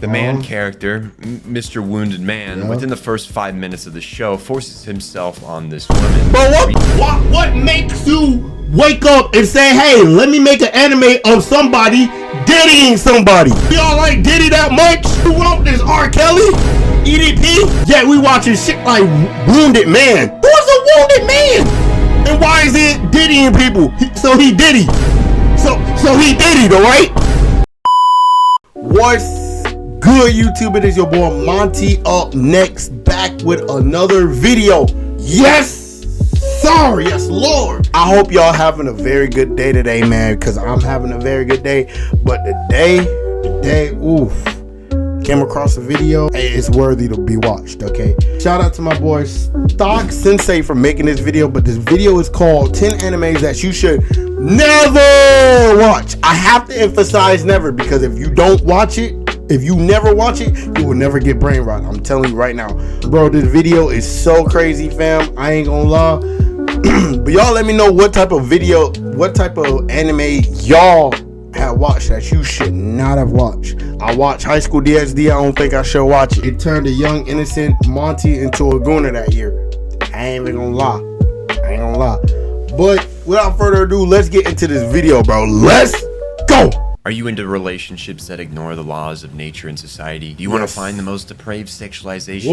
The man character, Mr. Wounded Man, within the first 5 minutes of the show, forces himself on this woman. But what makes you wake up and say, hey, let me make an anime of somebody diddying somebody? Y'all like Diddy that much? Who wrote this? R. Kelly? EDP? Yeah, we watching shit like Wounded Man. Who's a Wounded Man? And why is it diddying people? So he diddy. So he diddy, though, right? What's good, YouTube? It is your boy Monty up next, back with another video. Yes, sir. Yes, Lord. I hope y'all having a very good day today, man, because I'm having a very good day. But today, oof, came across a video. Hey, it's worthy to be watched, okay? Shout out to my boy Stock Sensei for making this video, but this video is called 10 animes that you should never watch. I have to emphasize never, because if you don't watch it, if you never watch it, you will never get brain rot. I'm telling you right now. Bro, this video is so crazy, fam. I ain't gonna lie. But y'all let me know what type of video, what type of anime y'all have watched that you should not have watched. I watched High School DxD. I don't think I should watch it. It turned a young, innocent Monty into a gooner that year. I ain't even gonna lie. But without further ado, let's get into this video, bro. Let's go. Are you into relationships that ignore the laws of nature and society? Do you want to find the most depraved sexualization?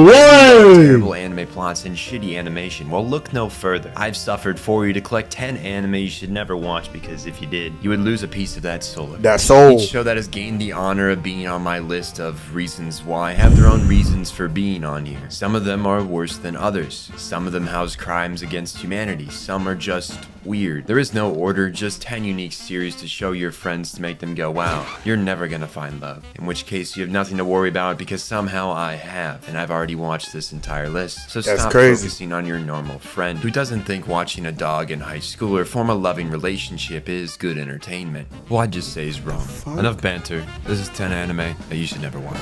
Terrible anime plots and shitty animation? Well, look no further. I've suffered for you to collect 10 anime you should never watch, because if you did, you would lose a piece of that soul. Each show that has gained the honor of being on my list of reasons why have their own reasons for being on here. Some of them are worse than others. Some of them house crimes against humanity. Some are just weird. There is no order, just 10 unique series to show your friends to make them go, wow, you're never gonna find love. In which case you have nothing to worry about, because somehow I have, and I've already watched this entire list. So stop focusing on your normal friend who doesn't think watching a dog in high school or form a loving relationship is good entertainment. Well, I'd just say is wrong. Enough banter. This is 10 anime that you should never watch.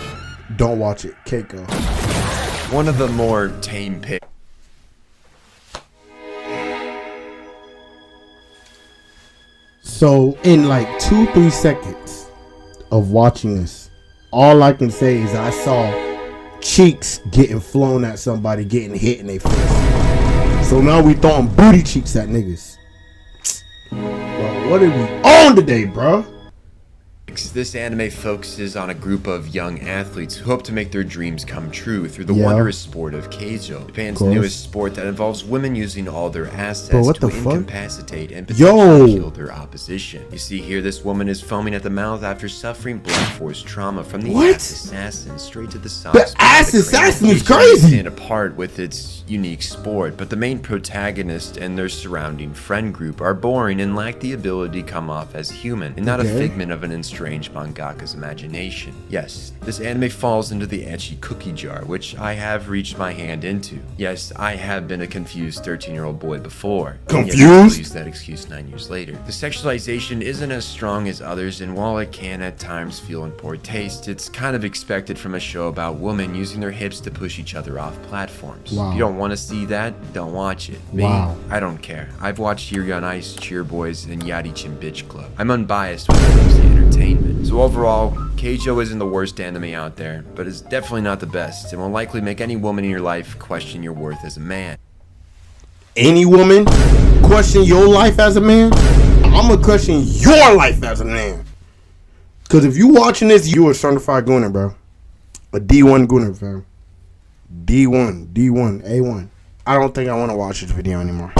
Don't watch it. Keiko. One of the more tame picks. So in like 2-3 seconds of watching this, all I can say is I saw cheeks getting flown at somebody, getting hit in their face. So now we throwing booty cheeks at niggas. Bro, what are we on today, bro? This anime focuses on a group of young athletes who hope to make their dreams come true through the wondrous sport of Keijo, Japan's newest sport that involves women using all their assets to incapacitate and potentially kill their opposition. You see here, this woman is foaming at the mouth after suffering blunt force trauma from the ass assassin straight to the soft spot. The ass assassin is crazy! Stand apart with its unique sport, but the main protagonist and their surrounding friend group are boring and lack the ability to come off as human, and not a figment of an strange mangaka's imagination. Yes, this anime falls into the ecchi cookie jar, which I have reached my hand into. Yes, I have been a confused 13-year-old boy before. Confused? Use that excuse 9 years later. The sexualization isn't as strong as others, and while it can at times feel in poor taste, it's kind of expected from a show about women using their hips to push each other off platforms. If you don't want to see that, don't watch it. Me, I don't care. I've watched Yuri on Ice, Cheer Boys, and Yadichin Bitch Club. I'm unbiased when it comes to entertainment. So overall, Keijo isn't the worst anime out there, but it's definitely not the best, and will likely make any woman in your life question your worth as a man. Any woman question your life as a man? I'm gonna question your life as a man. Cause if you watching this, you a certified gooner, bro. A D1 gooner, fam. D1, A1. I don't think I want to watch this video anymore.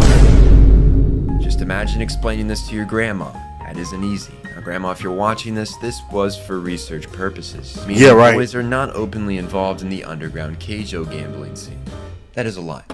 Just imagine explaining this to your grandma. That isn't easy. Now, Grandma, if you're watching this was for research purposes. Boys are not openly involved in the underground Keijo gambling scene. That is a lie.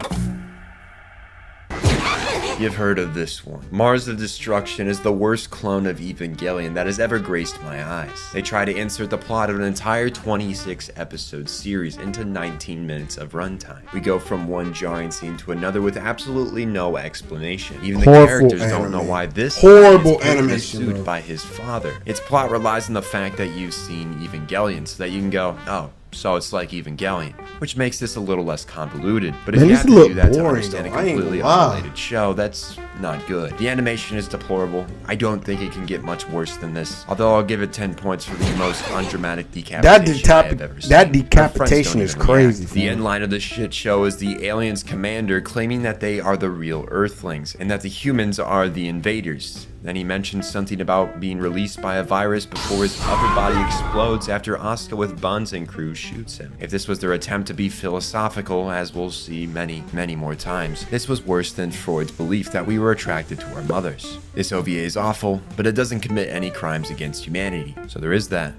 You've heard of this one. Mars of Destruction is the worst clone of Evangelion that has ever graced my eyes. They try to insert the plot of an entire 26-episode series into 19 minutes of runtime. We go from one jarring scene to another with absolutely no explanation. Even the characters don't know why this horrible animation is sued by his father. Its plot relies on the fact that you've seen Evangelion so that you can go, oh, so it's like Evangelion, which makes this a little less convoluted. But if you have to do that to understand a completely unrelated show, that's not good. The animation is deplorable. I don't think it can get much worse than this, although I'll give it 10 points for the most undramatic decapitation I have ever seen. That decapitation is crazy. The end line of the shit show is the aliens commander claiming that they are the real Earthlings and that the humans are the invaders. Then he mentions something about being released by a virus before his upper body explodes after Oscar with Buns and crew shoots him. If this was their attempt to be philosophical, as we'll see many, many more times, this was worse than Freud's belief that we were attracted to our mothers. This OVA is awful, but it doesn't commit any crimes against humanity, so there is that.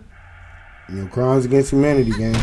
No crimes against humanity, gang.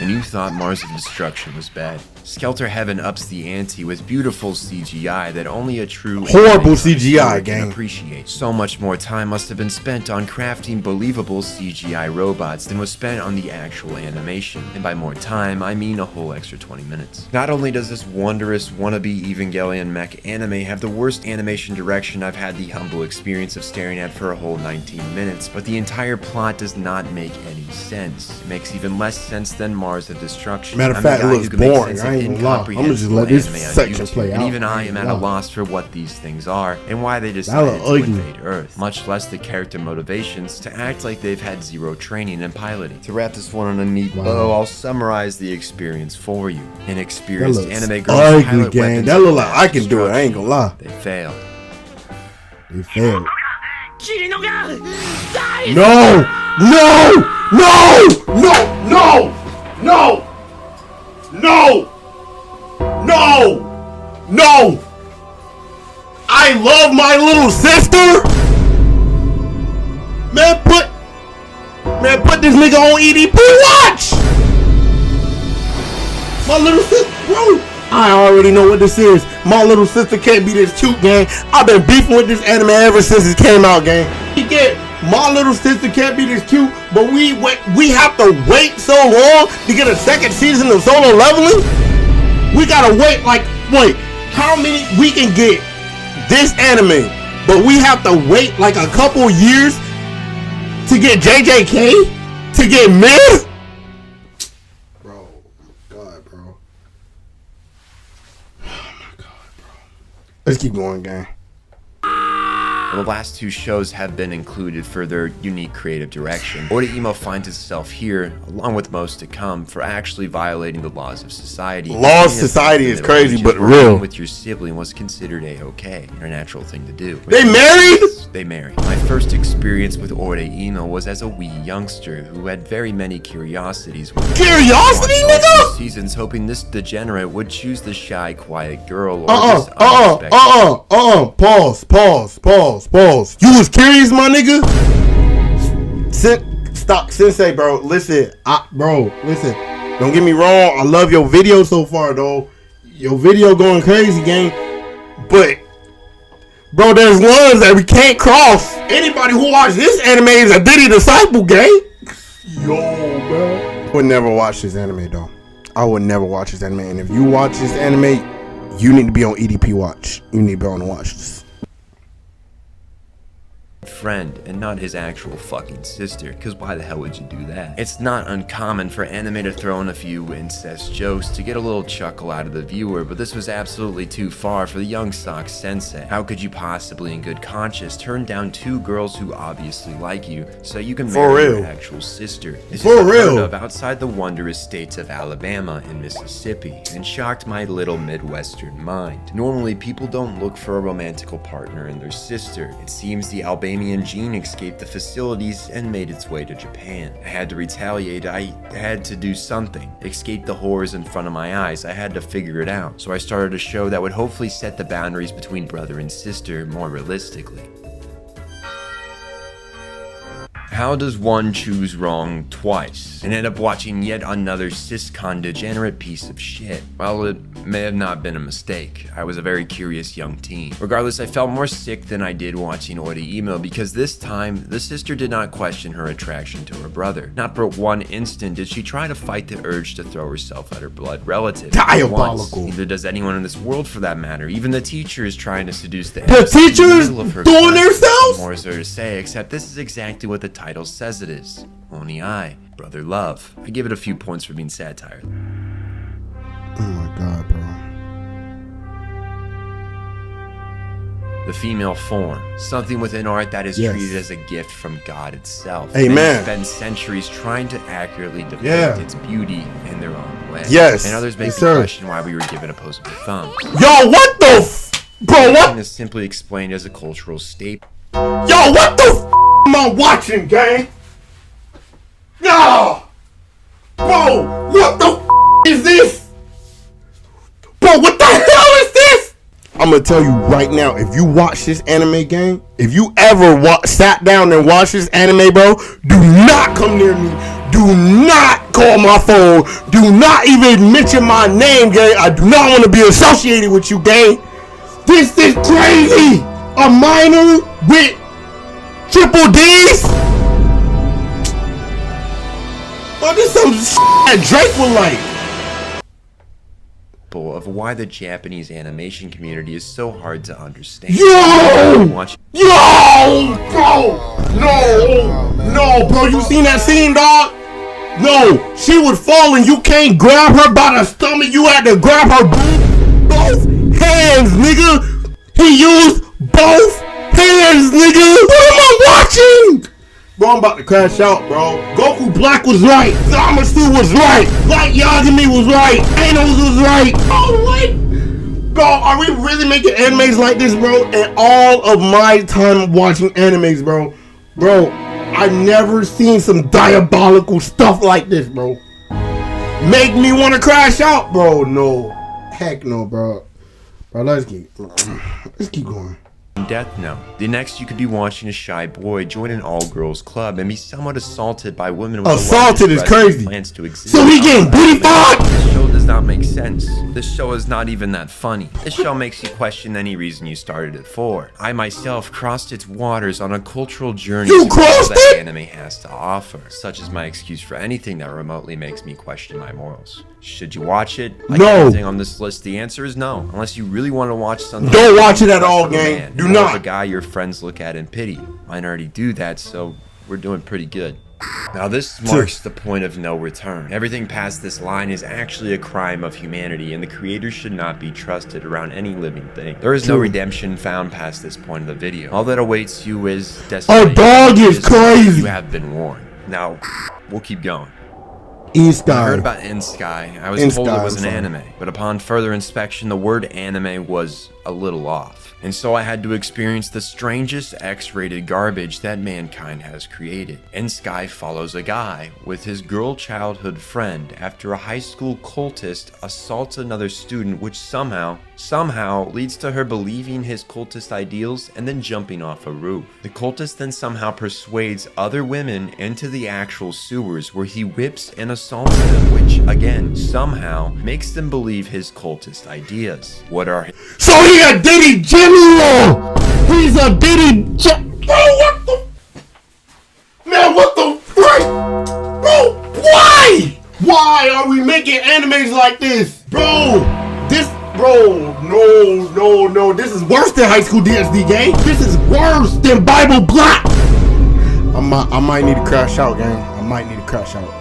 And you thought Mars of Destruction was bad. Skelter Heaven ups the ante with beautiful CGI that only a true horrible CGI can game appreciate. So much more time must have been spent on crafting believable CGI robots than was spent on the actual animation. And by more time, I mean a whole extra 20 minutes. Not only does this wondrous wannabe Evangelion mech anime have the worst animation direction I've had the humble experience of staring at for a whole 19 minutes, but the entire plot does not make any sense. It makes even less sense than Mars of Destruction. Matter of fact, it looks boring. I ain't gonna lie. I'm gonna just let this section play out. And even I am at a loss for what these things are and why they decided to invade Earth, much less the character motivations to act like they've had zero training in piloting. To wrap this one on a neat bow, I'll summarize the experience for you. Inexperienced anime girls pilot weapons. That look like I can do it. I ain't gonna lie. They failed. They failed. No! No! No! No! No! No! No! No! No! I love my little sister! Man, put this nigga on EDP watch! My little sister, bro. I already know what this is. My little sister can't be this cute, gang. I've been beefing with this anime ever since it came out, gang. My little sister can't be this cute, but we have to wait so long to get a second season of Solo Leveling? We gotta wait how many we can get this anime, but we have to wait like a couple years to get JJK, to get Mid? Bro, God, bro. Oh my God, bro. Let's keep going, gang. The last two shows have been included for their unique creative direction. Oreimo finds itself here, along with most to come, for actually violating the laws of society. Laws of society is crazy, but real. With your sibling was considered a-okay, a natural thing to do. They married? They married. My first experience with Oreimo was as a wee youngster who had very many curiosities. Curiosity, nigga? Seasons hoping this degenerate would choose the shy, quiet girl. Pause. You was curious, my nigga? Stop, Sensei, bro. Listen. Listen. Don't get me wrong. I love your video so far, though. Your video going crazy, gang. But, bro, there's lines that we can't cross. Anybody who watches this anime is a Diddy disciple, gang. Yo, bro. I would never watch this anime, though. I would never watch this anime. And if you watch this anime, you need to be on EDP watch. You need to be on the watch list. Friend and not his actual fucking sister, because why the hell would you do that? It's not uncommon for anime to throw in a few incest jokes to get a little chuckle out of the viewer, but this was absolutely too far for the young Sock Sensei. How could you possibly in good conscience turn down two girls who obviously like you so you can marry your actual sister? This is unheard of outside the wondrous states of Alabama and Mississippi, and shocked my little Midwestern mind. Normally people don't look for a romantical partner in their sister. It seems the Albanian gene escaped the facilities and made its way to Japan. I had to retaliate. I had to do something. Escape the horrors in front of my eyes. I had to figure it out. So I started a show that would hopefully set the boundaries between brother and sister more realistically. How does one choose wrong twice and end up watching yet another siscon degenerate piece of shit? Well, it may have not been a mistake. I was a very curious young teen. Regardless, I felt more sick than I did watching Oreimo because this time, the sister did not question her attraction to her brother. Not for one instant did she try to fight the urge to throw herself at her blood relative. Diabolical. Neither does anyone in this world for that matter. Even the teacher is trying to seduce the teachers doing themselves? More is there to say, except this is exactly what the title says it is. Only I, brother love. I give it a few points for being satire. Oh my God, bro. the female form, something within art that is Yes. treated as a gift from God itself. Amen. Many spend centuries trying to accurately depict its beauty in their own way. Yes. And others make Yes, me sir. question why we were given opposable thumbs. Yo, what the bro, what? This is simply explained as a cultural staple. Yo, what the am I watching, gang? Yo! Bro, what the is this? Bro, what the hell is this? I'm gonna tell you right now, if you watch this anime game, if you ever sat down and watched this anime, bro, do not come near me. Do not call my phone. Do not even mention my name, gang. I do not want to be associated with you, gang. This is crazy. A minor with triple D's? Bro, this is some that Drake would like. Of why the Japanese animation community is so hard to understand. Yo! Watch Yo! Bro! No, bro, you seen that scene, dog? No, she was falling. You can't grab her by the stomach. You had to grab her both hands, nigga. He used both hands, nigga. What am I watching? Bro, I'm about to crash out, bro. Goku Black was right. Zamasu was right. Light Yagami was right. Anos was right. Oh, what? Bro, are we really making animes like this, bro? And all of my time watching animes, bro. Bro, I've never seen some diabolical stuff like this, bro. Make me want to crash out, bro. No. Heck no, bro. Bro, let's keep going. Death Note. The next, you could be watching a shy boy join an all-girls club and be somewhat assaulted by women with Assaulted is crazy. plans to exist. So he getting booty-fucked? This show does not make sense. This show is not even that funny. This show makes you question any reason you started it for. I myself crossed its waters on a cultural journey You to crossed that it? anime has to offer. Such is my excuse for anything that remotely makes me question my morals. Should you watch it? Like No. everything on this list, the answer is no. Unless you really want to watch something. Don't watch it at all, from a gang. man, Do or not. a guy your friends look at and pity. Mine already do that, so we're doing pretty good. Now this marks the point of no return. Everything past this line is actually a crime of humanity, and the creator should not be trusted around any living thing. There is no True. redemption found past this point of the video. All that awaits you is desolation. Oh, dog is crazy. You have been warned. Now, we'll keep going. In I Sky. heard about In Sky. I was In told Sky, it was I'm an sorry. anime, but upon further inspection, the word anime was a little off. And so I had to experience the strangest X-rated garbage that mankind has created. In Sky follows a guy with his girl childhood friend after a high school cultist assaults another student, which somehow leads to her believing his cultist ideals and then jumping off a roof. The cultist then somehow persuades other women into the actual sewers where he whips and assaults them, which again somehow makes them believe his cultist ideas. What are So he a Diddy General. He's a Diddy. Bro, what the? Man, what the frick? Bro, why? Why are we making animes like this, bro? No. This is worse than High School DxD, gang. This is worse than Bible Black. I might need to crash out, gang. I might need to crash out.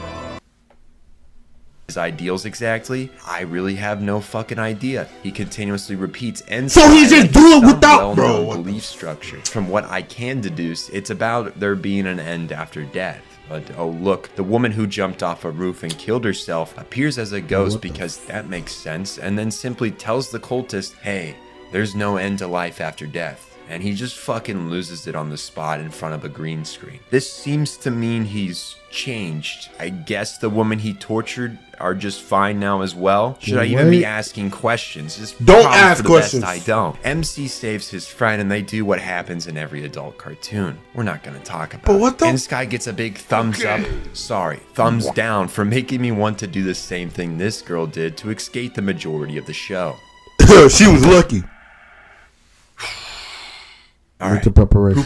his ideals exactly? I really have no fucking idea. He continuously repeats and So he just do it some without- well-known bro. belief structure. From what I can deduce, it's about there being an end after death. But oh look, the woman who jumped off a roof and killed herself appears as a ghost because that makes sense, and then simply tells the cultist, hey, there's no end to life after death. And he just fucking loses it on the spot in front of a green screen. This seems to mean he's changed. I guess the woman he tortured are just fine now as well. Should I even be asking questions? It's Don't probably ask for the questions. Best I don't. MC saves his friend and they do what happens in every adult cartoon. We're not gonna talk about But what the- it. And Sky gets a big thumbs up. Sorry, thumbs down for making me want to do the same thing this girl did to escape the majority of the show. She was lucky. All right. With the preparation.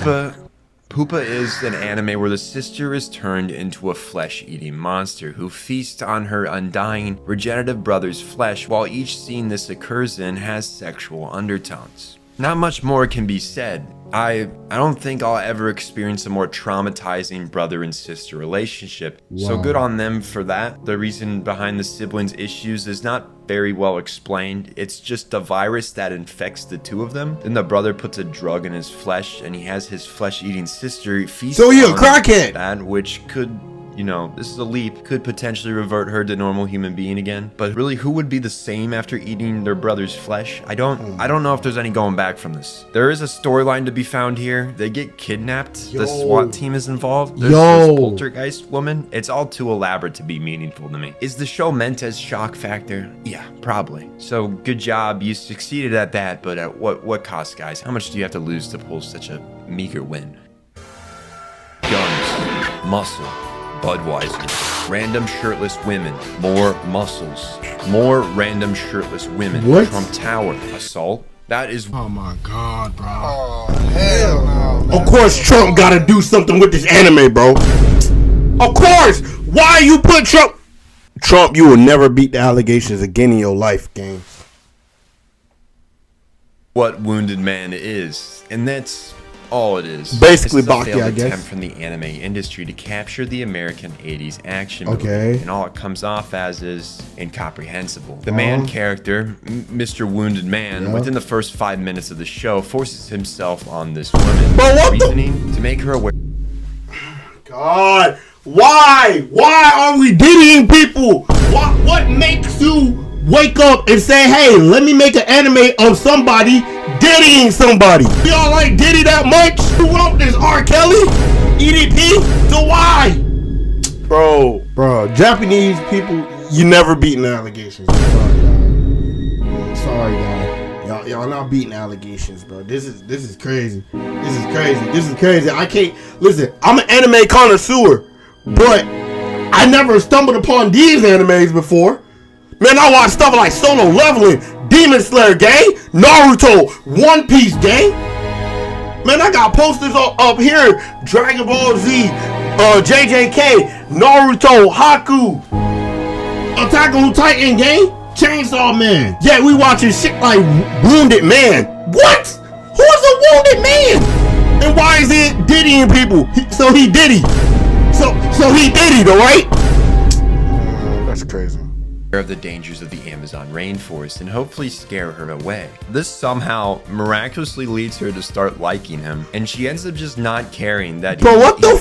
Poopa is an anime where the sister is turned into a flesh-eating monster who feasts on her undying, regenerative brother's flesh, while each scene this occurs in has sexual undertones. Not much more can be said. I don't think I'll ever experience a more traumatizing brother and sister relationship. Wow. So good on them for that. The reason behind the siblings' issues is not very well explained. It's just a virus that infects the two of them. Then the brother puts a drug in his flesh, and he has his flesh-eating sister feast So he a on crackhead. that, which could, you know, this is a leap, could potentially revert her to normal human being again. But really, who would be the same after eating their brother's flesh? I don't know if there's any going back from this. There is a storyline to be found here. They get kidnapped. The SWAT team is involved. There's this poltergeist woman. It's all too elaborate to be meaningful to me. Is the show meant as shock factor? Yeah, probably. So good job. You succeeded at that, but at what cost, guys? How much do you have to lose to pull such a meager win? Guns, muscle, Budweiser, random shirtless women, more muscles, more random shirtless women, What? Trump Tower, assault. That is Oh my God, bro. Oh, hell no, man. Of course, Trump gotta do something with this anime, bro. Of course. Why you put Trump? Trump, you will never beat the allegations again in your life, gang. what Wounded Man is, and that's all it is. Basically, This is a Baki, failed I guess. attempt from the anime industry to capture the American 80s action Okay. movie, and all it comes off as is incomprehensible. The main character, Mr. Wounded Man, within the first 5 minutes of the show, forces himself on this woman, But what the- reasoning to make her aware. God, why? Why are we diddying people? What makes you wake up and say, hey, let me make an anime of somebody diddying somebody? Y'all like Diddy that much? Who wrote this? R. Kelly? EDP? So why? Bro, Japanese people, you never beating allegations. Sorry, guys. Y'all not beating allegations, bro. This is crazy. This is crazy. I can't listen. I'm an anime connoisseur, but I never stumbled upon these animes before. Man, I watch stuff like Solo Leveling, Demon Slayer gang, Naruto, One Piece gang. Man, I got posters up here. Dragon Ball Z, JJK, Naruto, Haku, Attack on Titan gang, Chainsaw Man. Yeah, we watching shit like Wounded Man. What? Who is a Wounded Man? And why is it diddying people? So he diddy. So he diddy, though, right? That's crazy. Of the dangers of the Amazon rainforest and hopefully scare her away. This somehow miraculously leads her to start liking him, and she ends up just not caring that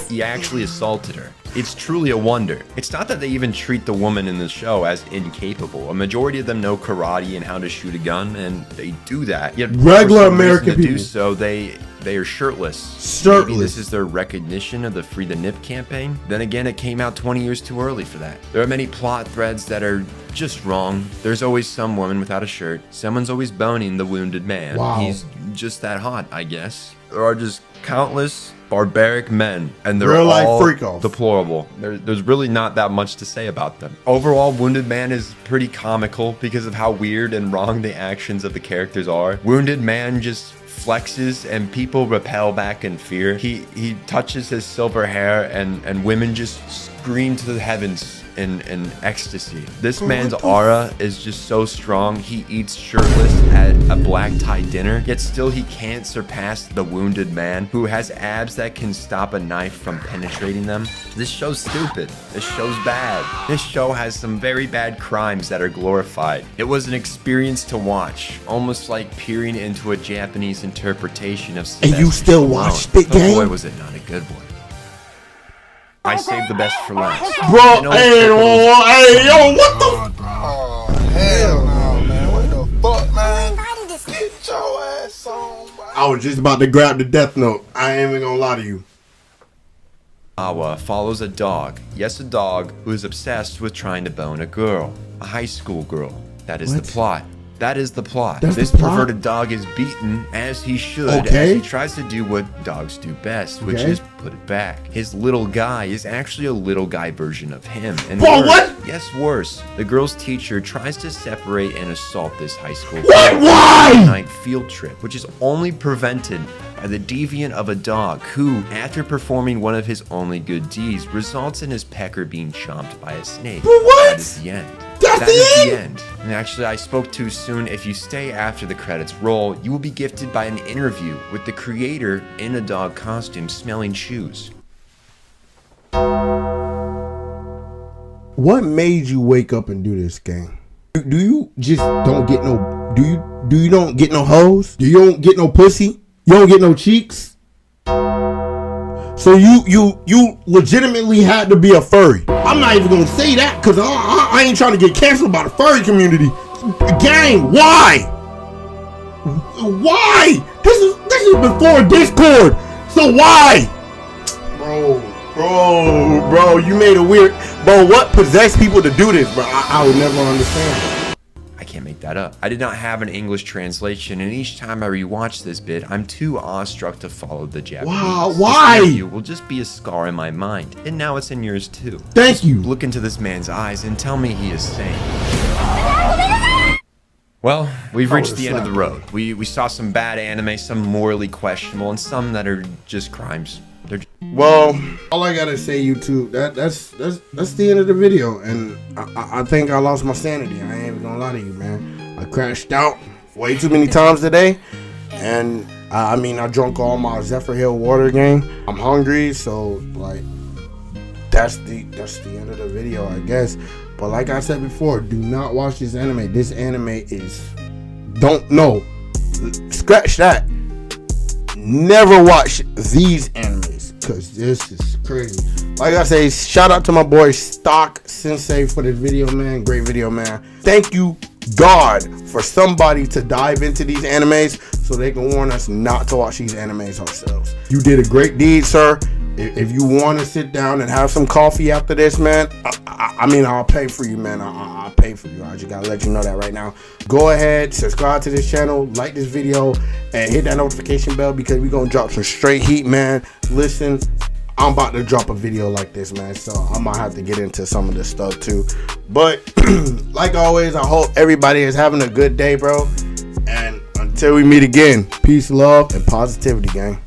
he actually assaulted her. It's truly a wonder. It's not that they even treat the woman in the show as incapable. A majority of them know karate and how to shoot a gun, and they do that. Yet Regular for some American reason to people. do so, they are shirtless. Shirtless. Maybe this is their recognition of the Free the Nip campaign. Then again, it came out 20 years too early for that. There are many plot threads that are just wrong. There's always some woman without a shirt. Someone's always boning the wounded man. Wow. He's just that hot, I guess. There are just countless barbaric men, and they're Real life all freak-offs. deplorable. There's really not that much to say about them. Overall, Wounded Man is pretty comical because of how weird and wrong the actions of the characters are. Wounded Man just flexes and people repel back in fear. He touches his silver hair and women just scream to the heavens in ecstasy. This man's aura is just so strong. He eats shirtless at a black tie dinner, yet still he can't surpass the Wounded Man who has abs that can stop a knife from penetrating them. This show's stupid. This show's bad. This show has some very bad crimes that are glorified. It was an experience to watch, almost like peering into a Japanese interpretation of And you still watched it, Oh gang? boy, was it not a good one. I saved the best for last. Bro, You know, hey, yo, what the? God, bro. Oh, hell no, man. What the fuck, man? Get your ass on, bro. I was just about to grab the Death Note. I ain't even gonna lie to you. Awa follows a dog. Yes, a dog who is obsessed with trying to bone a girl. A high school girl. That is What? the plot. That is the plot. That's This the plot? perverted dog is beaten as he should Okay. as he tries to do what dogs do best, which Okay. is put it back. His little guy is actually a little guy version of him. And Whoa, worse, what? Yes, worse. The girl's teacher tries to separate and assault this high school What? girl Why? on a night field trip, which is only prevented by the deviant of a dog who, after performing one of his only good deeds, results in his pecker being chomped by a snake. But what? That is the end. That's That the is end? the end. And actually, I spoke too soon. If you stay after the credits roll, you will be gifted by an interview with the creator in a dog costume smelling shoes. What made you wake up and do this game? Do you just don't get no? Do you don't get no hoes? You don't get no pussy? You don't get no cheeks? So you legitimately had to be a furry. I'm not even gonna say that because I ain't trying to get canceled by the furry community. Gang, why? Why? This is before Discord. So why? Bro, you made a weird. Bro, what possessed people to do this, bro? I would never understand. I can't make that up. I did not have an English translation, and each time I rewatch this bit, I'm too awestruck to follow the Japanese. Wow, why? This interview will just be a scar in my mind, and now it's in yours too. Thank you. Look into this man's eyes and tell me he is sane. Well, we've reached the end of the road. We saw some bad anime, some morally questionable, and some that are just crimes. Well, all I gotta say, YouTube, that's the end of the video, and I think I lost my sanity. I ain't even gonna lie to you, man. I crashed out way too many times today, and I drank all my Zephyr Hill water game. I'm hungry, so like that's the end of the video, I guess. But like I said before, do not watch this anime. This anime is scratch that. Never watch these animes because this is crazy. Like I say, shout out to my boy Stock Sensei for this video, man. Great video, man. Thank you, God, for somebody to dive into these animes so they can warn us not to watch these animes ourselves. You did a great deed, sir. If you want to sit down and have some coffee after this, man, I'll pay for you, man. I'll pay for you. I just gotta let you know that right now. Go ahead, subscribe to this channel, like this video, and hit that notification bell because we're gonna drop some straight heat, man. Listen, I'm about to drop a video like this, man, so I might have to get into some of this stuff too. But like always, I hope everybody is having a good day, bro. And until we meet again, peace, love, and positivity, gang.